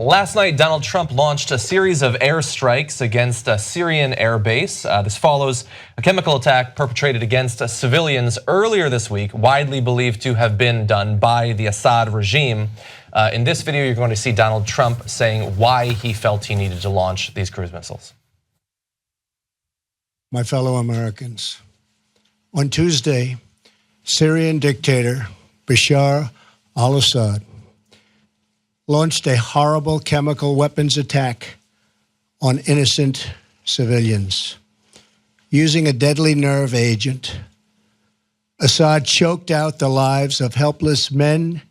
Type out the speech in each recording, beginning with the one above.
Last night, Donald Trump launched a series of airstrikes against a Syrian airbase. This follows a chemical attack perpetrated against civilians earlier this week, widely believed to have been done by the Assad regime. In this video, you're going to see Donald Trump saying why he felt he needed to launch these cruise missiles. My fellow Americans, on Tuesday, Syrian dictator Bashar al-Assad launched a horrible chemical weapons attack on innocent civilians. Using a deadly nerve agent, Assad choked out the lives of helpless men,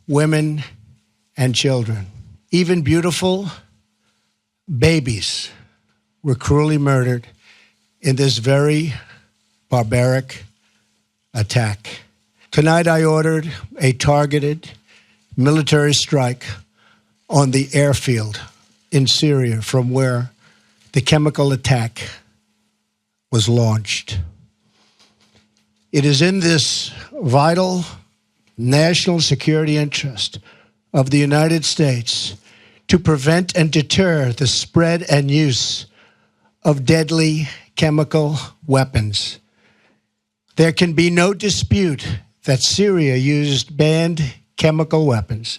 women, and children. Even beautiful babies were cruelly murdered in this very barbaric attack. Tonight, I ordered a targeted military strike on the airfield in Syria from where the chemical attack was launched. It is in this vital national security interest of the United States to prevent and deter the spread and use of deadly chemical weapons. There can be no dispute that Syria used banned chemical weapons,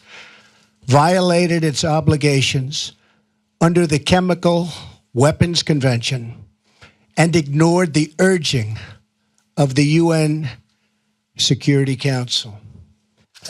violated its obligations under the Chemical Weapons Convention, and ignored the urging of the UN Security Council.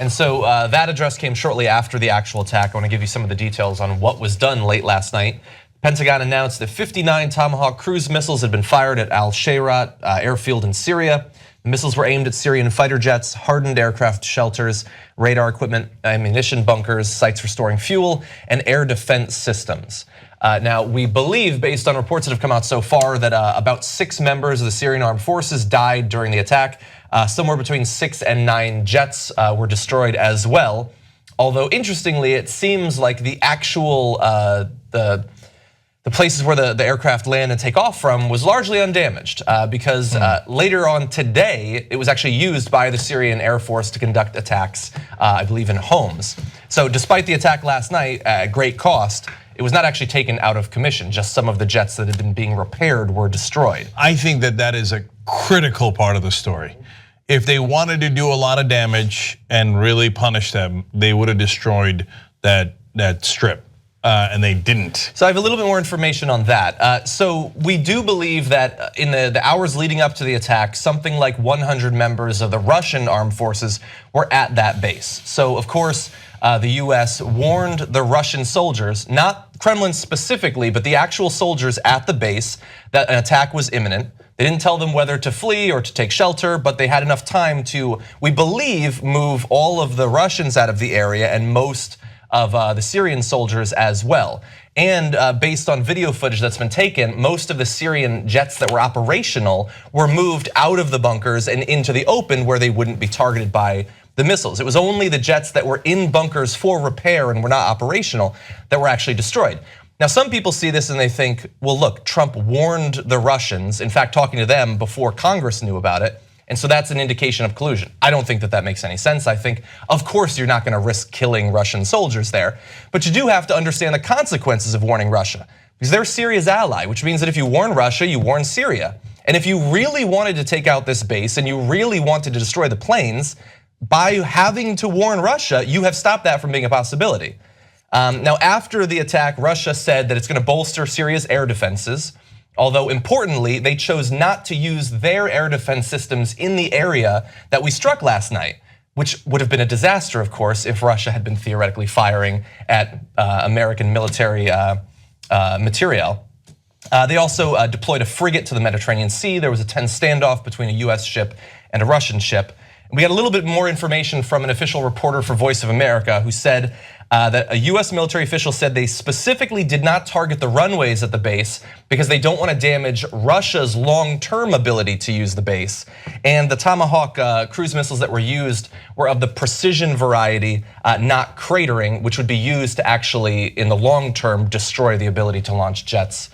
And so that address came shortly after the actual attack. I want to give you some of the details on what was done late last night. The Pentagon announced that 59 Tomahawk cruise missiles had been fired at al-Assad airfield in Syria. The missiles were aimed at Syrian fighter jets, hardened aircraft shelters, radar equipment, ammunition bunkers, sites for storing fuel, and air defense systems. Now, we believe, based on reports that have come out so far, that about 6 members of the Syrian armed forces died during the attack. Somewhere between 6 and 9 jets were destroyed as well. Although, interestingly, it seems like the actual the places where the aircraft land and take off from was largely undamaged because later on today, it was actually used by the Syrian Air Force to conduct attacks, I believe, in homes. So despite the attack last night at great cost, it was not actually taken out of commission. Just some of the jets that had been being repaired were destroyed. I think that is a critical part of the story. If they wanted to do a lot of damage and really punish them, they would have destroyed that strip. And they didn't. So I have a little bit more information on that. So we do believe that in the hours leading up to the attack, something like 100 members of the Russian armed forces were at that base. So of course, the US warned the Russian soldiers, not Kremlin specifically, but the actual soldiers at the base, that an attack was imminent. They didn't tell them whether to flee or to take shelter, but they had enough time to, we believe, move all of the Russians out of the area and most of the Syrian soldiers as well. And based on video footage that's been taken, most of the Syrian jets that were operational were moved out of the bunkers and into the open where they wouldn't be targeted by the missiles. It was only the jets that were in bunkers for repair and were not operational that were actually destroyed. Now, some people see this and they think, well, look, Trump warned the Russians, in fact, talking to them before Congress knew about it. And so that's an indication of collusion. I don't think that makes any sense. I think, of course, you're not going to risk killing Russian soldiers there, but you do have to understand the consequences of warning Russia, because they're Syria's ally, which means that if you warn Russia, you warn Syria. And if you really wanted to take out this base and you really wanted to destroy the planes, by having to warn Russia, you have stopped that from being a possibility. Now, after the attack, Russia said that it's going to bolster Syria's air defenses. Although importantly, they chose not to use their air defense systems in the area that we struck last night, which would have been a disaster, of course, if Russia had been theoretically firing at American military materiel. They also deployed a frigate to the Mediterranean Sea. There was a tense standoff between a US ship and a Russian ship. We got a little bit more information from an official reporter for Voice of America who said that a US military official said they specifically did not target the runways at the base because they don't want to damage Russia's long-term ability to use the base. And the Tomahawk cruise missiles that were used were of the precision variety, not cratering, which would be used to actually, in the long term, destroy the ability to launch jets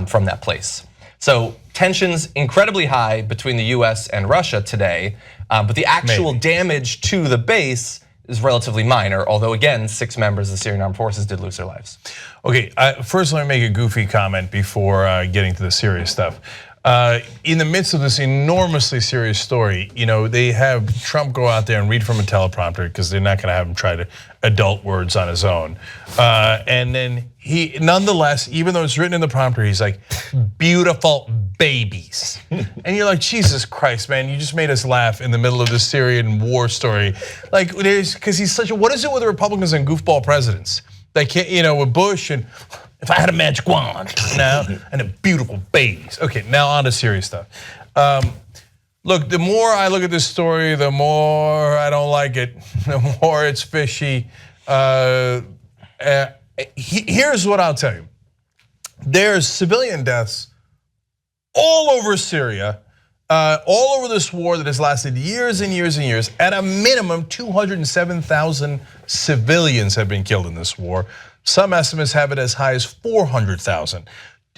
from that place. So tensions incredibly high between the US and Russia today, but the actual damage to the base is relatively minor, although again, 6 members of the Syrian armed forces did lose their lives. Okay, first let me make a goofy comment before getting to the serious stuff. In the midst of this enormously serious story, they have Trump go out there and read from a teleprompter because they're not going to have him try to adult words on his own. And then he, nonetheless, even though it's written in the prompter, he's like, beautiful babies. And you're like, Jesus Christ, man, you just made us laugh in the middle of the Syrian war story. Like, because he's such a, what is it with the Republicans and goofball presidents? They can't, with Bush and, if I had a magic wand now and a beautiful babies. Okay, now on to serious stuff. Look, the more I look at this story, the more I don't like it, the more it's fishy. Here's what I'll tell you. There's civilian deaths all over Syria, all over this war that has lasted years and years and years. At a minimum, 207,000 civilians have been killed in this war. Some estimates have it as high as 400,000.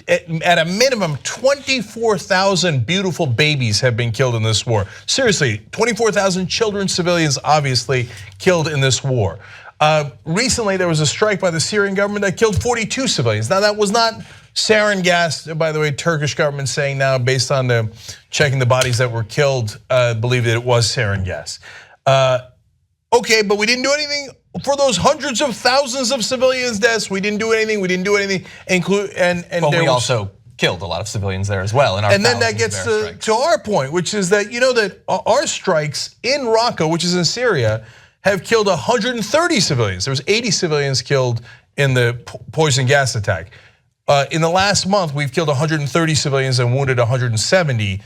At a minimum, 24,000 beautiful babies have been killed in this war. Seriously, 24,000 children, civilians, obviously killed in this war. Recently, there was a strike by the Syrian government that killed 42 civilians. Now, that was not sarin gas, by the way, Turkish government saying now, based on the checking the bodies that were killed, believe that it was sarin gas. Okay, but we didn't do anything for those hundreds of thousands of civilians deaths. We didn't do anything. We didn't do anything. But we also killed a lot of civilians there as well. And then that gets to our point, which is that that our strikes in Raqqa, which is in Syria, have killed 130 civilians. There was 80 civilians killed in the poison gas attack. In the last month, we've killed 130 civilians and wounded 170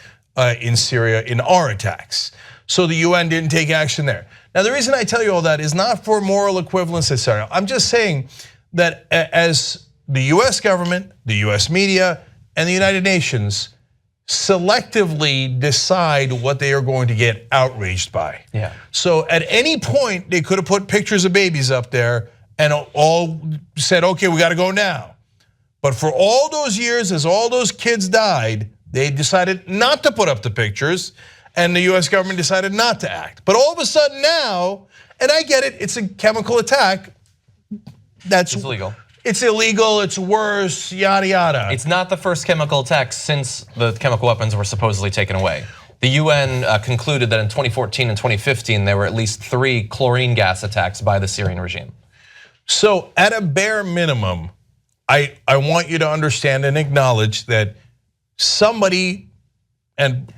in Syria in our attacks. So the UN didn't take action there. Now, the reason I tell you all that is not for moral equivalence, etc. I'm just saying that as the US government, the US media, and the United Nations selectively decide what they are going to get outraged by. Yeah. So at any point, they could have put pictures of babies up there and all said, okay, we got to go now. But for all those years, as all those kids died, they decided not to put up the pictures, and the US government decided not to act. But all of a sudden now, and I get it, it's a chemical attack. It's illegal. It's illegal, it's worse, yada, yada. It's not the first chemical attack since the chemical weapons were supposedly taken away. The UN concluded that in 2014 and 2015, there were at least 3 chlorine gas attacks by the Syrian regime. So at a bare minimum, I want you to understand and acknowledge that somebody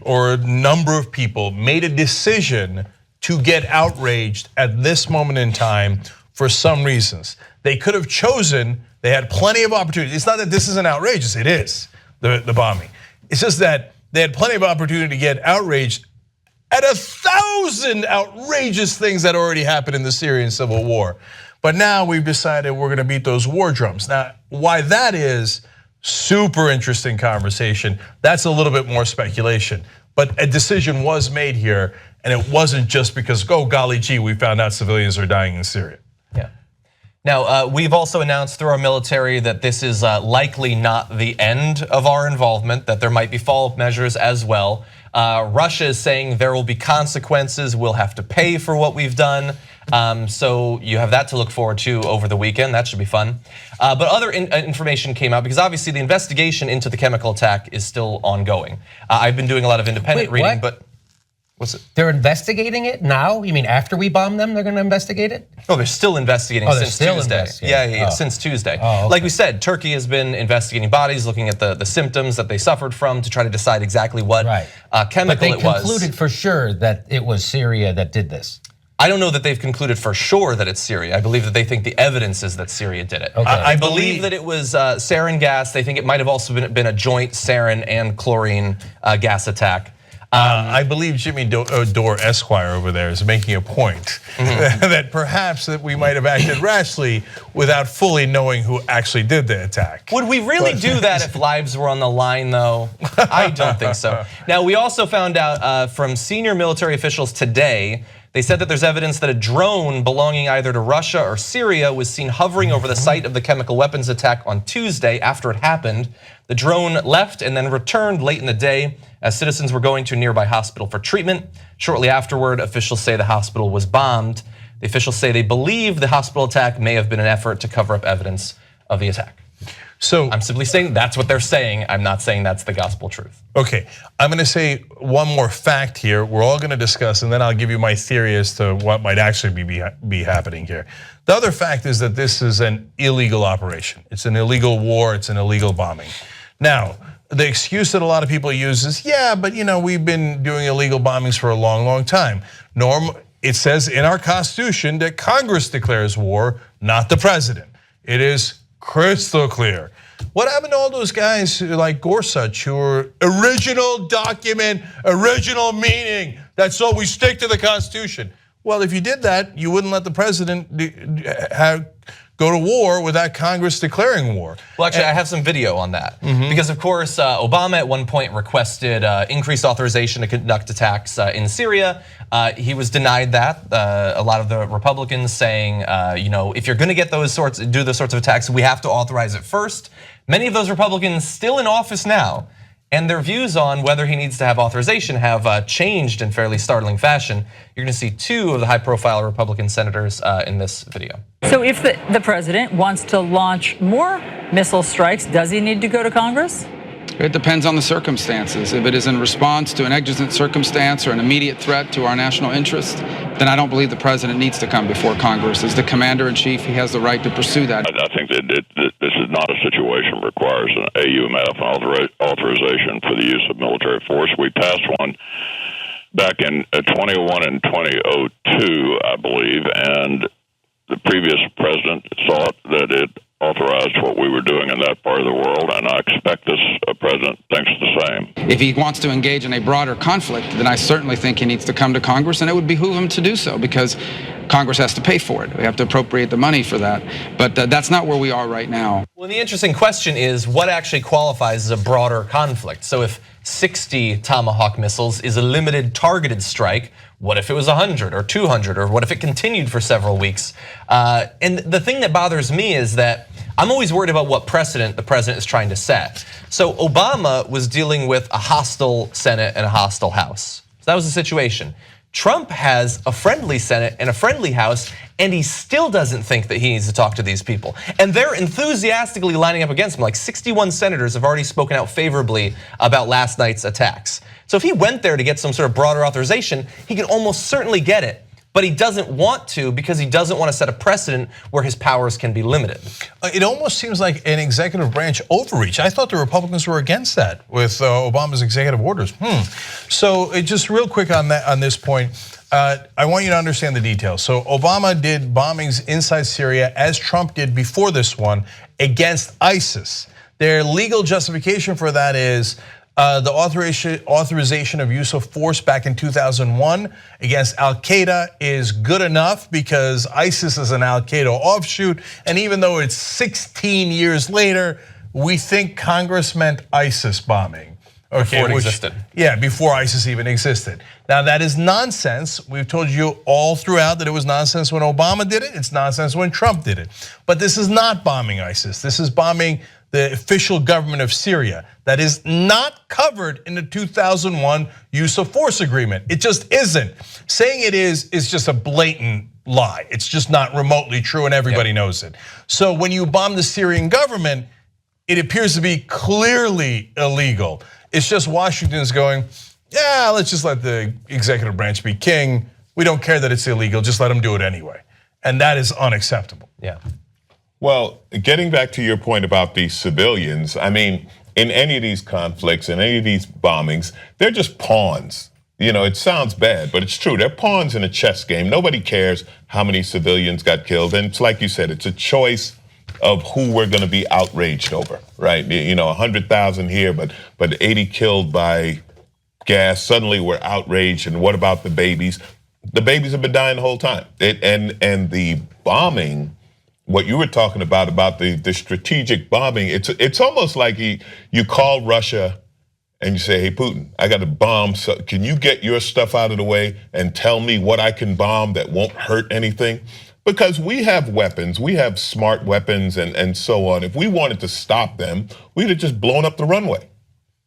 or a number of people made a decision to get outraged at this moment in time for some reasons. They could have chosen, they had plenty of opportunities. It's not that this isn't outrageous, it is, the bombing. It's just that they had plenty of opportunity to get outraged at 1,000 outrageous things that already happened in the Syrian civil war. But now we've decided we're gonna beat those war drums. Now, why that is, super interesting conversation. That's a little bit more speculation. But a decision was made here, and it wasn't just because, oh golly gee, we found out civilians are dying in Syria. Yeah. Now, we've also announced through our military that this is likely not the end of our involvement, that there might be follow-up measures as well. Russia is saying there will be consequences, we'll have to pay for what we've done. So you have that to look forward to over the weekend, that should be fun. But other information came out because obviously the investigation into the chemical attack is still ongoing. I've been doing a lot of independent reading, but what's it? They're investigating it now? You mean after we bomb them, they're gonna investigate it? Oh, they're still investigating since Tuesday. Yeah, since Tuesday. Okay. Like we said, Turkey has been investigating bodies, looking at the symptoms that they suffered from to try to decide exactly what chemical it was. But they concluded for sure that it was Syria that did this. I don't know that they've concluded for sure that it's Syria. I believe that they think the evidence is that Syria did it. Okay. I believe that it was sarin gas. They think it might have also been a joint sarin and chlorine gas attack. I believe Jimmy Dore Esquire over there is making a point that perhaps that we might have acted rashly without fully knowing who actually did the attack. Would we really do that if lives were on the line though? I don't think so. Now we also found out from senior military officials today, they said that there's evidence that a drone belonging either to Russia or Syria was seen hovering over the site of the chemical weapons attack on Tuesday after it happened. The drone left and then returned late in the day as citizens were going to a nearby hospital for treatment. Shortly afterward, officials say the hospital was bombed. The officials say they believe the hospital attack may have been an effort to cover up evidence of the attack. So I'm simply saying that's what they're saying. I'm not saying that's the gospel truth. Okay, I'm gonna say one more fact here. We're all gonna discuss, and then I'll give you my theory as to what might actually be happening here. The other fact is that this is an illegal operation. It's an illegal war, it's an illegal bombing. Now, the excuse that a lot of people use is, yeah, but we've been doing illegal bombings for a long, long time. It says in our Constitution that Congress declares war, not the president. It is crystal clear. What happened to all those guys like Gorsuch who were original document, original meaning? That's all, we stick to the Constitution. Well, if you did that, you wouldn't let the president go to war without Congress declaring war. Well, actually, I have some video on that. Because of course, Obama at one point requested increased authorization to conduct attacks in Syria. He was denied that. A lot of the Republicans saying, if you're gonna get do those sorts of attacks, we have to authorize it first. Many of those Republicans still in office now, and their views on whether he needs to have authorization have changed in fairly startling fashion. You're gonna see two of the high-profile Republican senators in this video. So if the president wants to launch more missile strikes, does he need to go to Congress? It depends on the circumstances. If it is in response to an exigent circumstance or an immediate threat to our national interest, then I don't believe the president needs to come before Congress. As the commander-in-chief, he has the right to pursue that. I think that this is not a situation that requires an AUMF authorization for the use of military force. We passed one back in 2001 and 2002, I believe, and the previous president thought that it authorized what we were doing in that part of the world, and I expect this president thinks the same. If he wants to engage in a broader conflict, then I certainly think he needs to come to Congress, and it would behoove him to do so because Congress has to pay for it. We have to appropriate the money for that, but that's not where we are right now. Well, the interesting question is what actually qualifies as a broader conflict? So if 60 Tomahawk missiles is a limited targeted strike, what if it was 100 or 200, or what if it continued for several weeks? And the thing that bothers me is that I'm always worried about what precedent the president is trying to set. So Obama was dealing with a hostile Senate and a hostile House. So that was the situation. Trump has a friendly Senate and a friendly House, and he still doesn't think that he needs to talk to these people. And they're enthusiastically lining up against him. Like 61 senators have already spoken out favorably about last night's attacks. So if he went there to get some sort of broader authorization, he could almost certainly get it. But he doesn't want to because he doesn't want to set a precedent where his powers can be limited. It almost seems like an executive branch overreach. I thought the Republicans were against that with Obama's executive orders. So just real quick on this point, I want you to understand the details. So Obama did bombings inside Syria as Trump did before this one against ISIS. Their legal justification for that is the authorization of use of force back in 2001 against al-Qaeda is good enough because ISIS is an al-Qaeda offshoot, and even though it's 16 years later, we think Congress meant ISIS bombing. Before it existed. Yeah, before ISIS even existed. Now that is nonsense. We've told you all throughout that it was nonsense when Obama did it, it's nonsense when Trump did it. But this is not bombing ISIS, this is bombing the official government of Syria that is not covered in the 2001 use of force agreement. It just isn't. Saying it is just a blatant lie. It's just not remotely true and everybody knows it. So when you bomb the Syrian government, it appears to be clearly illegal. It's just Washington's going, yeah, let's just let the executive branch be king. We don't care that it's illegal, just let them do it anyway. And that is unacceptable. Yeah. Well, getting back to your point about these civilians, I mean, in any of these conflicts, in any of these bombings, they're just pawns. It sounds bad, but it's true. They're pawns in a chess game. Nobody cares how many civilians got killed. And it's like you said, it's a choice of who we're gonna be outraged over, right? 100,000 here, but 80 killed by gas. Suddenly we're outraged, and what about the babies? The babies have been dying the whole time. And the bombing, what you were talking about the strategic bombing, it's almost like you call Russia and you say, hey, Putin, I got to bomb, so can you get your stuff out of the way and tell me what I can bomb that won't hurt anything? Because we have weapons, we have smart weapons and so on. If we wanted to stop them, we'd have just blown up the runway.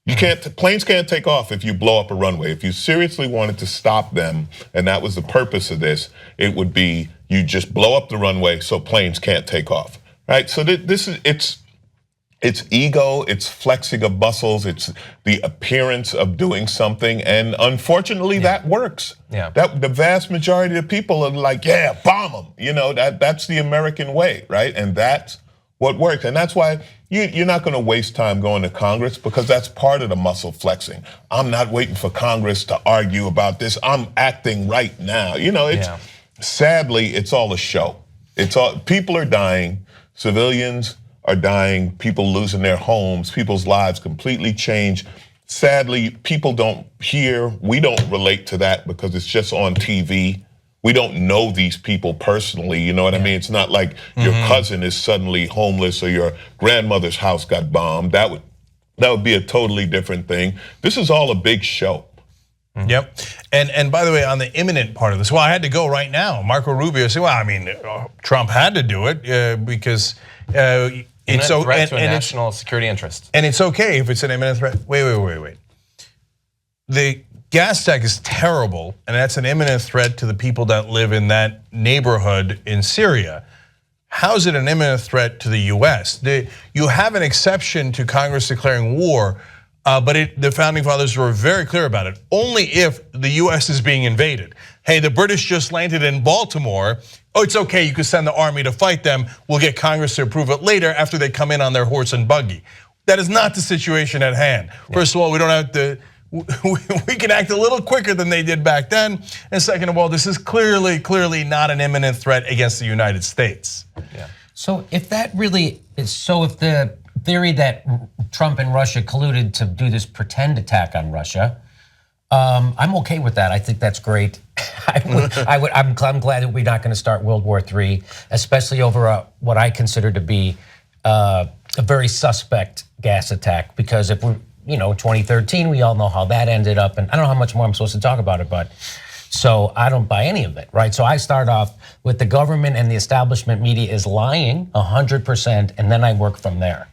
Planes can't take off if you blow up a runway. If you seriously wanted to stop them, and that was the purpose of this, it would be you just blow up the runway so planes can't take off, right? So this is, it's ego, it's flexing of muscles, it's the appearance of doing something, and unfortunately that works. Yeah. That the vast majority of people are like, yeah, bomb them. You know, that's the American way, right? And that's what works. And that's why you're not gonna waste time going to Congress, because that's part of the muscle flexing. I'm not waiting for Congress to argue about this. I'm acting right now. You know, it's sadly, it's all a show. It's all, people are dying, civilians are dying, people losing their homes, people's lives completely change. Sadly, people don't hear, we don't relate to that because it's just on TV. We don't know these people personally, you know what I mean? It's not like your cousin is suddenly homeless or your grandmother's house got bombed. That would be a totally different thing. This is all a big show. Yep, and by the way, on the imminent part of this, well, I had to go right now. Marco Rubio said, well, I mean, Trump had to do it because it's a threat to a national security interest. And it's okay if it's an imminent threat. Wait. The gas attack is terrible, and that's an imminent threat to the people that live in that neighborhood in Syria. How's it an imminent threat to the US? You have an exception to Congress declaring war, but the founding fathers were very clear about it. Only if the US is being invaded. Hey, the British just landed in Baltimore. Oh, it's okay, you can send the army to fight them. We'll get Congress to approve it later after they come in on their horse and buggy. That is not the situation at hand. First of all, we don't have to, we can act a little quicker than they did back then. And second of all, this is clearly not an imminent threat against the United States. Yeah. So if that really is, so if the theory that Trump and Russia colluded to do this pretend attack on Russia, I'm okay with that. I think that's great. I'm glad that we're not going to start World War III, especially over what I consider to be a very suspect gas attack. Because if we're, 2013, we all know how that ended up, and I don't know how much more I'm supposed to talk about it, but so I don't buy any of it, right? So I start off with the government and the establishment media is lying 100%, and then I work from there.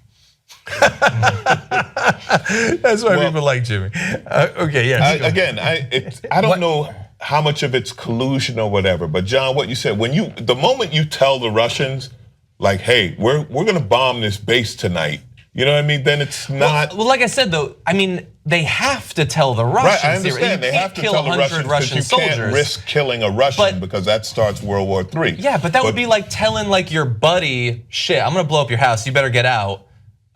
That's why people like Jimmy. Okay, yeah. I don't know how much of it's collusion or whatever, but John, what you said, the moment you tell the Russians, like, hey, we're gonna bomb this base tonight, you know what I mean? Then it's not. Well, like I said though, I mean, they have to tell the Russians. Right, I understand. They have to tell the Russians because you can't risk killing a Russian because that starts World War III. Yeah, but that would be like telling like your buddy, shit, I'm gonna blow up your house, you better get out.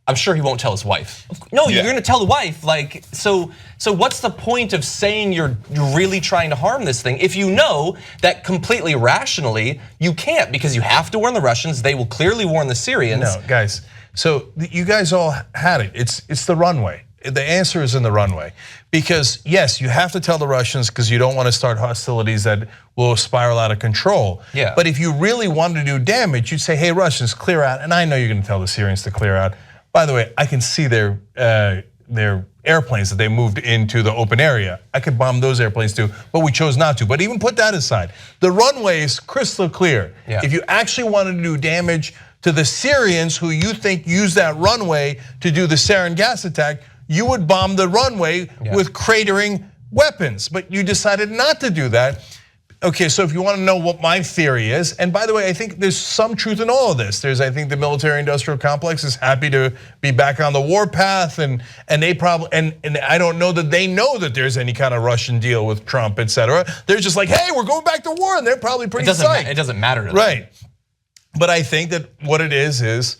I'm sure he won't tell his wife. No, you're gonna tell the wife. Like, so what's the point of saying you're really trying to harm this thing if you know that completely rationally you can't, because you have to warn the Russians, they will clearly warn the Syrians. No, guys, so you guys all had it. It's the runway. The answer is in the runway. Because yes, you have to tell the Russians because you don't want to start hostilities that will spiral out of control. Yeah. But if you really wanted to do damage, you'd say, hey, Russians, clear out. And I know you're gonna tell the Syrians to clear out. By the way, I can see their airplanes that they moved into the open area. I could bomb those airplanes too, but we chose not to. But even put that aside, the runway is crystal clear. Yeah. If you actually wanted to do damage to the Syrians who you think used that runway to do the sarin gas attack, you would bomb the runway with cratering weapons. But you decided not to do that. Okay, so if you want to know what my theory is, and by the way, I think there's some truth in all of this. I think the military-industrial complex is happy to be back on the war path, and they probably, and I don't know that they know that there's any kind of Russian deal with Trump, etc. They're just like, hey, we're going back to war, and they're probably pretty psyched. It doesn't matter to them. Right, but I think that what it is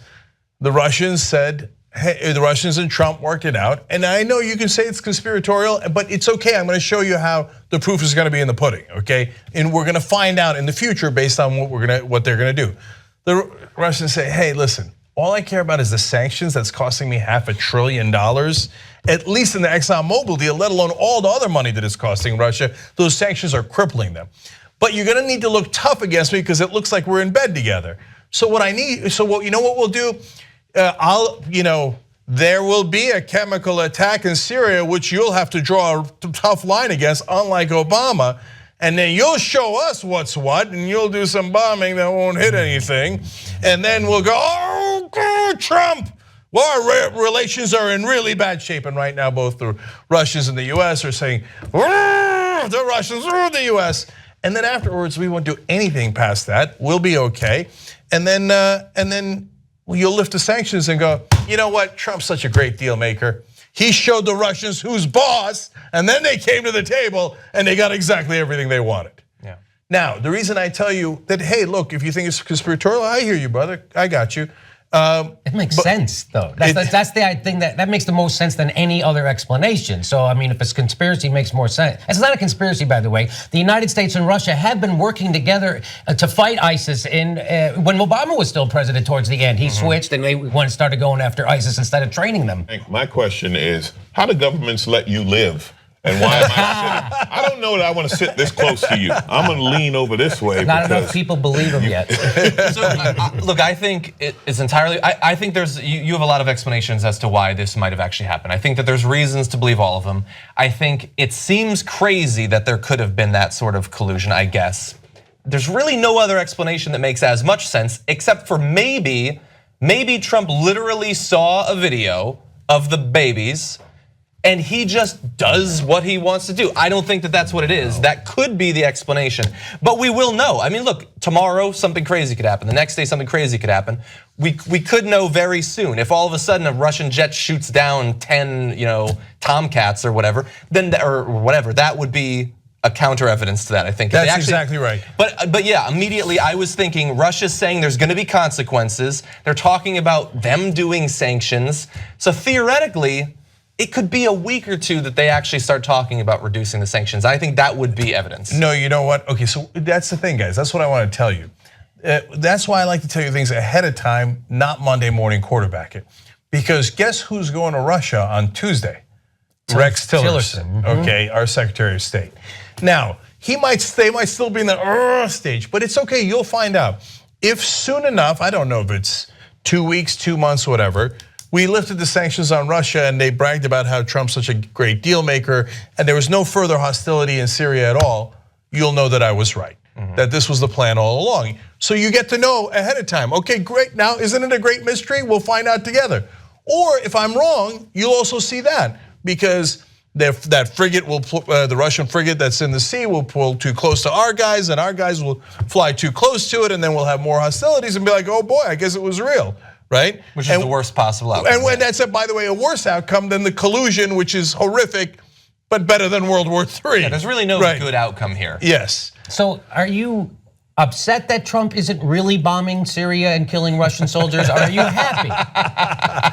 the Russians said, hey, the Russians and Trump worked it out. And I know you can say it's conspiratorial, but it's okay. I'm gonna show you how the proof is gonna be in the pudding, okay? And we're gonna find out in the future based on what they're gonna do. The Russians say, hey, listen, all I care about is the sanctions that's costing me $500 billion, at least in the ExxonMobil deal, let alone all the other money that it's costing Russia. Those sanctions are crippling them. But you're gonna need to look tough against me because it looks like we're in bed together. So you know what we'll do? There will be a chemical attack in Syria, which you'll have to draw a tough line against, unlike Obama. And then you'll show us what's what, and you'll do some bombing that won't hit anything. And then we'll go, oh, God, Trump. Well, our relations are in really bad shape. And right now, both the Russians and the US are saying, the Russians are the US. and then afterwards we won't do anything past that. We'll be okay, and then you'll lift the sanctions and go, you know what? Trump's such a great deal maker. He showed the Russians who's boss, and then they came to the table and they got exactly everything they wanted. Yeah. Now, the reason I tell you that, hey, look, if you think it's conspiratorial, I hear you, brother. I got you. It makes sense, though. That's the thing that makes the most sense than any other explanation. So, I mean, if it's conspiracy, it makes more sense. It's not a conspiracy, by the way. The United States and Russia have been working together to fight ISIS when Obama was still president towards the end. He switched and they started going after ISIS instead of training them. My question is, how do governments let you live? And why am I sitting? I don't know that I want to sit this close to you. I'm going to lean over this way. Not enough people believe him yet. So, look, I think it's entirely. I think you have a lot of explanations as to why this might have actually happened. I think that there's reasons to believe all of them. I think it seems crazy that there could have been that sort of collusion. I guess there's really no other explanation that makes as much sense, except for maybe Trump literally saw a video of the babies. And he just does what he wants to do. I don't think that that's what it is. That could be the explanation, but we will know. I mean, look, tomorrow something crazy could happen. The next day something crazy could happen. We could know very soon. If all of a sudden a Russian jet shoots down 10, Tomcats or whatever, that would be a counter evidence to that. I think that's exactly right. But yeah, immediately I was thinking Russia's saying there's going to be consequences. They're talking about them doing sanctions. So theoretically, it could be a week or two that they actually start talking about reducing the sanctions. I think that would be evidence. No, you know what? Okay, so that's the thing, guys. That's what I want to tell you. That's why I like to tell you things ahead of time, not Monday morning quarterback it. Because guess who's going to Russia on Tuesday? Rex Tillerson, okay, our Secretary of State. Now, they might still be in the stage, but it's okay, you'll find out. If soon enough, I don't know if it's 2 weeks, 2 months, whatever, we lifted the sanctions on Russia and they bragged about how Trump's such a great deal maker and there was no further hostility in Syria at all, you'll know that I was right, that this was the plan all along. So you get to know ahead of time, okay, great, now isn't it a great mystery? We'll find out together. Or if I'm wrong, you'll also see that because that frigate the Russian frigate that's in the sea will pull too close to our guys and our guys will fly too close to it and then we'll have more hostilities and be like, oh boy, I guess it was real. Right? Which is the worst possible outcome. And when that's, by the way, a worse outcome than the collusion, which is horrific, but better than World War III. Yeah, there's really no good outcome here. Yes. So are you upset that Trump isn't really bombing Syria and killing Russian soldiers? Or are you happy?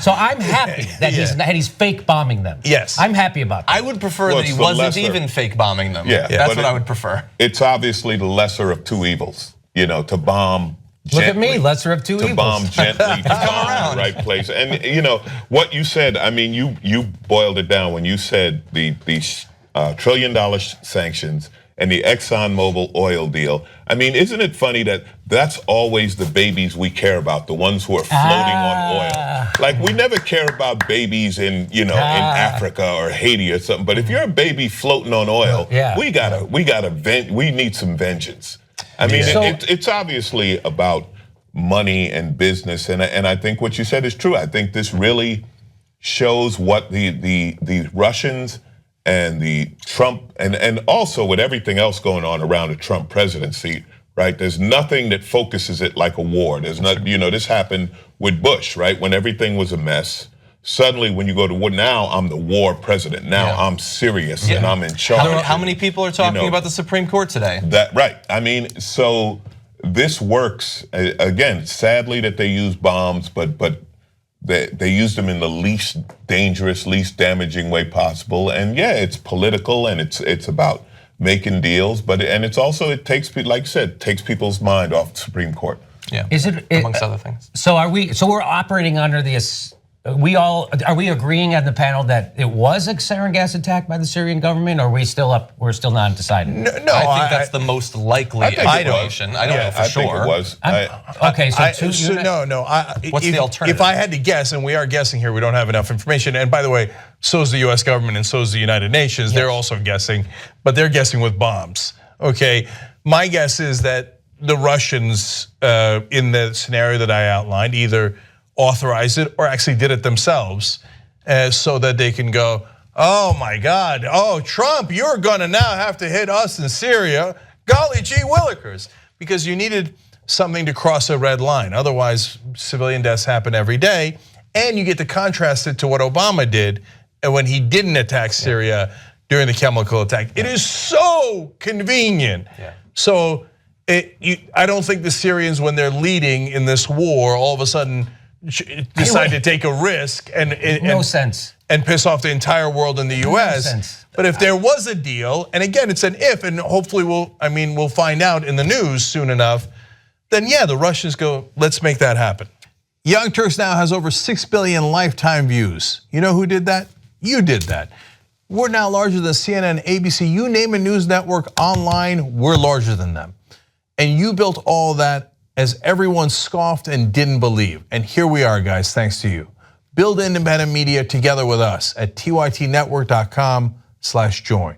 So I'm happy that he's fake bombing them. Yes. I'm happy about that. I would prefer that he wasn't even fake bombing them. Yeah, that's what I would prefer. It's obviously the lesser of two evils, to bomb. Look at me, lesser of two evils. To bomb gently, to bomb in the right place. And what you said, I mean, you boiled it down when you said the $1 trillion sanctions and the ExxonMobil oil deal. I mean, isn't it funny that that's always the babies we care about, the ones who are floating on oil? Like we never care about babies in in Africa or Haiti or something. But if you're a baby floating on oil, we need some vengeance. I mean, it's obviously about money and business, and I think what you said is true. I think this really shows what the Russians and the Trump and also with everything else going on around the Trump presidency, right? There's nothing that focuses it like a war. There's not, this happened with Bush, right? When everything was a mess. Suddenly, when you go to war, now I'm the war president. Now I'm serious and I'm in charge. How many people are talking about the Supreme Court today? Right. I mean, so this works. Again, sadly that they use bombs, but they use them in the least dangerous, least damaging way possible. And yeah, it's political and it's about making deals, and it's also it takes, like I said, takes people's mind off the Supreme Court. Yeah. Amongst other things. So we're operating under this. Are we agreeing at the panel that it was a sarin gas attack by the Syrian government, or we're still not deciding? No, I think that's the most likely explanation. I don't know for sure. I think it was. What's the alternative? If I had to guess, and we are guessing here, we don't have enough information. And by the way, so is the U.S. government and so is the United Nations. Yes. They're also guessing, but they're guessing with bombs. Okay, my guess is that the Russians, in the scenario that I outlined, either authorized it or actually did it themselves so that they can go, oh my God, Trump, you're gonna now have to hit us in Syria golly gee willikers, because you needed something to cross a red line. Otherwise, civilian deaths happen every day, and you get to contrast it to what Obama did when he didn't attack Syria during the chemical attack. It is so convenient. So I don't think the Syrians, when they're leading in this war, all of a sudden decide to take a risk and piss off the entire world in the U.S. But if there was a deal, and again, it's an if, and hopefully we'll find out in the news soon enough, then yeah, the Russians go, let's make that happen. Young Turks now has over 6 billion lifetime views. You know who did that? You did that. We're now larger than CNN, ABC, you name a news network online, we're larger than them. And you built all that as everyone scoffed and didn't believe. And here we are, guys, thanks to you. Build independent media together with us at tytnetwork.com/join.